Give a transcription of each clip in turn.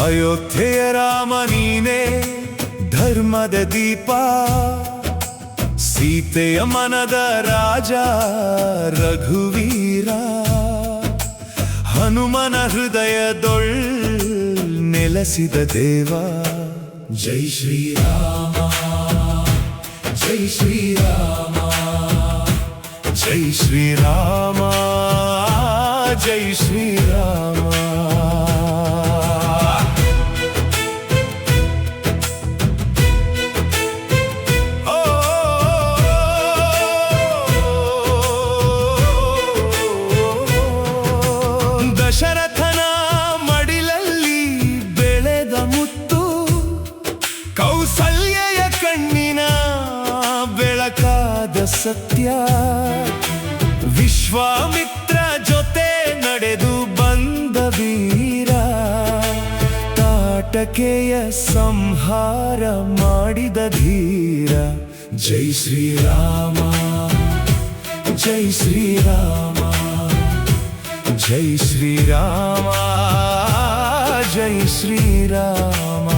ಅಯೋಧ್ಯೆಯ ರಾಮ ನೀನೇ ಧರ್ಮದ ದೀಪ, ಸೀತೆಯ ಮನದ ರಾಜ ರಘುವೀರ, ಹನುಮನ ಹೃದಯದೊಳ್ ನೆಲೆಸಿದ ದೇವ. ಜೈ ಶ್ರೀರಾಮ ಜೈ ಶ್ರೀರಾಮ ಜೈ ಶ್ರೀರಾಮ ಜೈ ಶ್ರೀರಾಮ. ದಶರಥನ ಮಡಿಲಲ್ಲಿ ಬೆಳೆದ ಮುತ್ತು, ಕೌಸಲ್ಯೆಯ ಕಣ್ಣಿನ ಬೆಳಕಾದ ಸತ್ಯ, ವಿಶ್ವಾಮಿತ್ರ ಜೊತೆ ನಡೆದು ಬಂದ ವೀರ, ತಾಟಕೆಯ ಸಂಹಾರ ಮಾಡಿದ ಧೀರ. ಜೈ ಶ್ರೀರಾಮ ಜೈ ಶ್ರೀರಾಮ ಜೈ ಶ್ರೀರಾಮ ಜೈ ಶ್ರೀರಾಮ.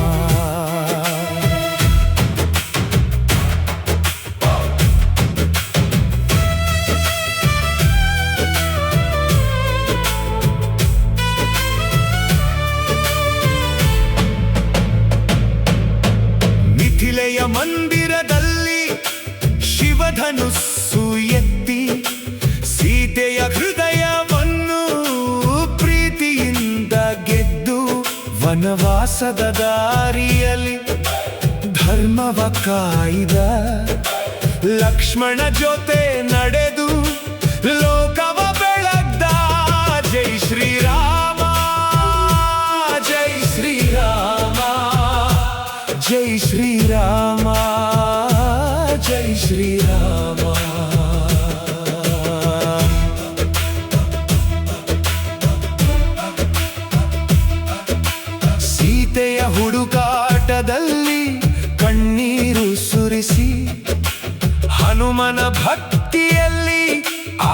ಮಿಥಿಲೆಯ ಮಂದಿರದಲ್ಲಿ ಶಿವಧನುಸ್ಸು ಎತ್ತಿ, ಸೀತೆಯ ಹೃದಯವನ್ನು ಪ್ರೀತಿಯಿಂದ ಗೆದ್ದು, ವನವಾಸದ ದಾರಿಯಲ್ಲಿ ಧರ್ಮವ ಕಾಯ್ದ, ಲಕ್ಷ್ಮಣ ಜೊತೆ ನಡೆದು ಲೋಕವ ಬೆಳಗ್ದ. ಜೈ ಶ್ರೀರಾಮ ಜೈ ಶ್ರೀರಾಮ ಜೈ ಶ್ರೀರಾಮ ಜೈ ಶ್ರೀರಾಮ. ಸೀತೆಯ ಹುಡುಕಾಟದಲ್ಲಿ ಕಣ್ಣೀರು ಸುರಿಸಿ, ಹನುಮನ ಭಕ್ತಿಯಲ್ಲಿ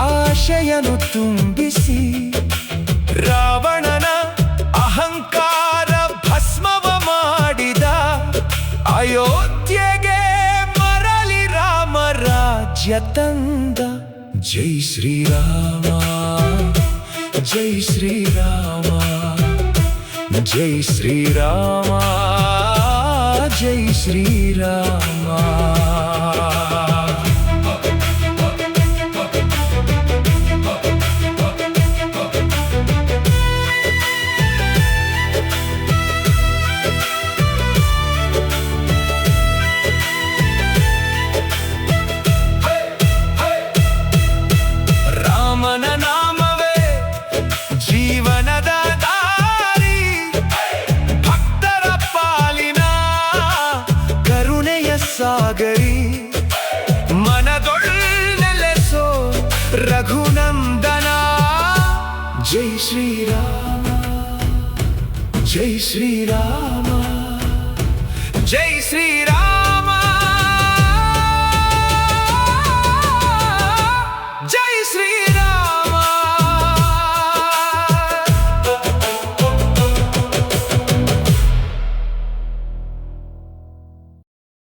ಆಶೆಯನ್ನು ತುಂಬಿಸಿ, ರಾವಣನ ಅಹಂಕಾರ ಭಸ್ಮವ ಮಾಡಿದ, ಅಯೋಧ್ಯೆಗೆ ಮರಳಿ ರಾಮ ರಾಜ್ಯ ತಂದ. ಜೈ ಶ್ರೀರಾಮ ಜೈ ಶ್ರೀರಾಮ ಜೈ ಶ್ರೀರಾಮ ಜೈ ಶ್ರೀರಾಮ. ರಾಮನ ನಾಮವೇ ಜೀವನದ ದಾರಿ, ಭಕ್ತರ ಪಾಲಿನ ಕರುಣೆಯ ಸಾಗರಿ, ಮನದೊಳ್ಳೆಲೆಸೋ ರಘುನಂದನ. ಜೈ ಶ್ರೀರಾಮ ಜೈ ಶ್ರೀರಾಮ ಜೈ ಶ್ರೀರಾಮ.